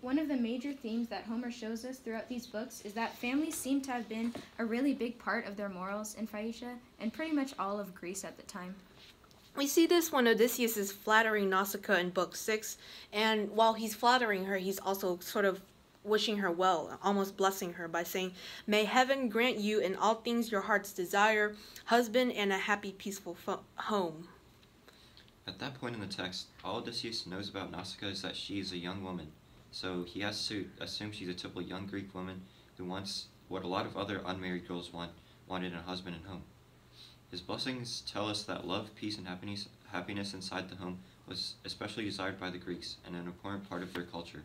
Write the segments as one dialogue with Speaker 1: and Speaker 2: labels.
Speaker 1: One of the major themes that Homer shows us throughout these books is that families seem to have been a really big part of their morals in Phaeacia and pretty much all of Greece at the time.
Speaker 2: We see this when Odysseus is flattering Nausicaa in Book 6, and while he's flattering her, he's also sort of wishing her well, almost blessing her by saying, "May heaven grant you in all things your heart's desire, husband, and a happy, peaceful home."
Speaker 3: At that point in the text, all Odysseus knows about Nausicaa is that she is a young woman, so he has to assume she's a typical young Greek woman who wants what a lot of other unmarried girls wanted in a husband and home. His blessings tell us that love, peace, and happiness inside the home was especially desired by the Greeks and an important part of their culture.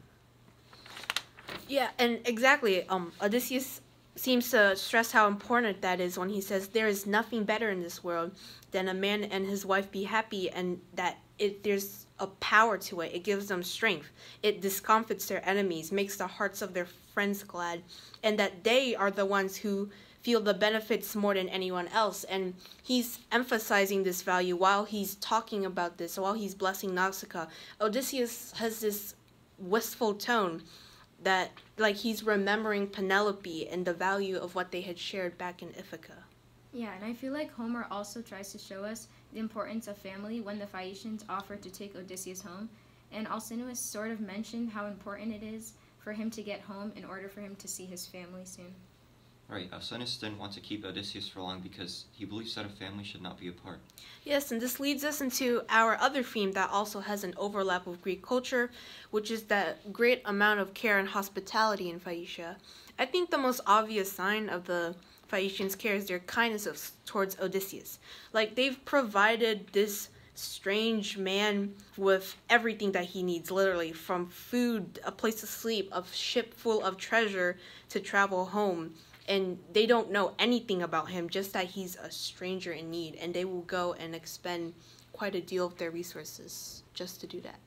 Speaker 2: Yeah, and exactly. Odysseus seems to stress how important that is when he says there is nothing better in this world than a man and his wife be happy, and that there's a power to it. It gives them strength. It discomfits their enemies, makes the hearts of their friends glad, and that they are the ones who feel the benefits more than anyone else. And he's emphasizing this value while he's talking about this, while he's blessing Nausicaa. Odysseus has this wistful tone that, like, he's remembering Penelope and the value of what they had shared back in Ithaca.
Speaker 1: Yeah, and I feel like Homer also tries to show us the importance of family when the Phaeacians offered to take Odysseus home, and Alcinous sort of mentioned how important it is for him to get home in order for him to see his family soon.
Speaker 3: Right, Alcinous didn't want to keep Odysseus for long because he believes that a family should not be apart.
Speaker 2: Yes, and this leads us into our other theme that also has an overlap with Greek culture, which is that great amount of care and hospitality in Phaeacia. I think the most obvious sign of the Phaeacians' care is their kindness towards Odysseus. Like, they've provided this strange man with everything that he needs, literally, from food, a place to sleep, a ship full of treasure to travel home. And they don't know anything about him, just that he's a stranger in need, and they will go and expend quite a deal of their resources just to do that.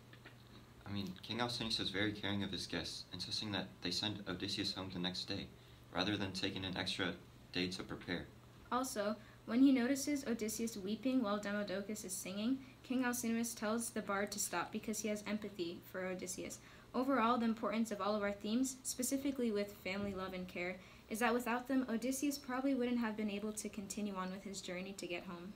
Speaker 3: I mean, King Alcinous is very caring of his guests, insisting that they send Odysseus home the next day, rather than taking an extra day to prepare.
Speaker 1: Also, when he notices Odysseus weeping while Demodocus is singing, King Alcinous tells the bard to stop because he has empathy for Odysseus. Overall, the importance of all of our themes, specifically with family love and care, is that without them, Odysseus probably wouldn't have been able to continue on with his journey to get home.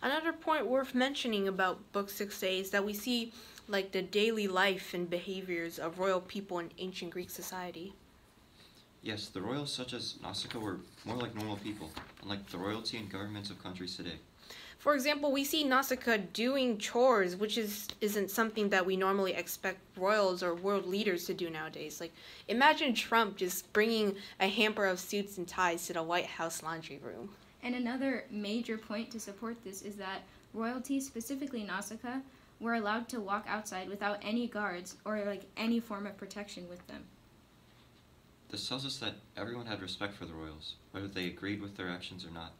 Speaker 2: Another point worth mentioning about Book 6a is that we see, like, the daily life and behaviors of royal people in ancient Greek society.
Speaker 3: Yes, the royals such as Nausicaa were more like normal people, unlike the royalty and governments of countries today.
Speaker 2: For example, we see Nausicaa doing chores, which isn't something that we normally expect royals or world leaders to do nowadays. Like, imagine Trump just bringing a hamper of suits and ties to the White House laundry room.
Speaker 1: And another major point to support this is that royalty, specifically Nausicaa, were allowed to walk outside without any guards or any form of protection with them.
Speaker 3: This tells us that everyone had respect for the royals, whether they agreed with their actions or not.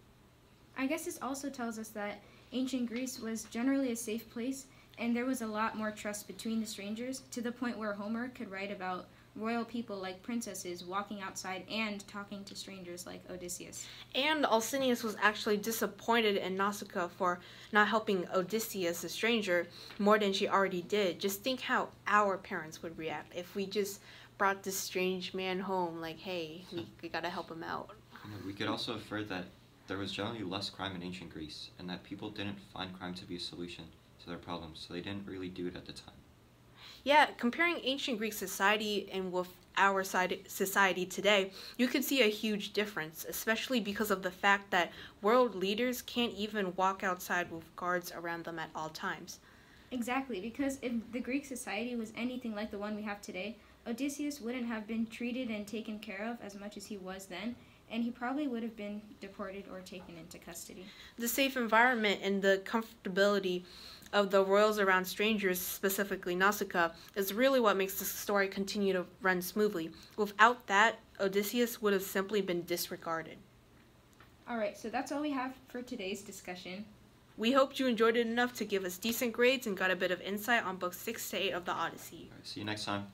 Speaker 1: I guess this also tells us that ancient Greece was generally a safe place, and there was a lot more trust between the strangers, to the point where Homer could write about royal people like princesses walking outside and talking to strangers like Odysseus.
Speaker 2: And Alcinous was actually disappointed in Nausicaa for not helping Odysseus, the stranger, more than she already did. Just think how our parents would react if we just brought this strange man home, like, hey, we gotta help him out.
Speaker 3: We could also infer that there was generally less crime in ancient Greece, and that people didn't find crime to be a solution to their problems, so they didn't really do it at the time.
Speaker 2: Yeah, comparing ancient Greek society and with our society today, you could see a huge difference, especially because of the fact that world leaders can't even walk outside with guards around them at all times.
Speaker 1: Exactly, because if the Greek society was anything like the one we have today, Odysseus wouldn't have been treated and taken care of as much as he was then, and he probably would have been deported or taken into custody.
Speaker 2: The safe environment and the comfortability of the royals around strangers, specifically Nausicaa, is really what makes the story continue to run smoothly. Without that, Odysseus would have simply been disregarded.
Speaker 1: Alright, so that's all we have for today's discussion.
Speaker 2: We hoped you enjoyed it enough to give us decent grades and got a bit of insight on books 6 to 8 of the Odyssey.
Speaker 3: All right, see you next time.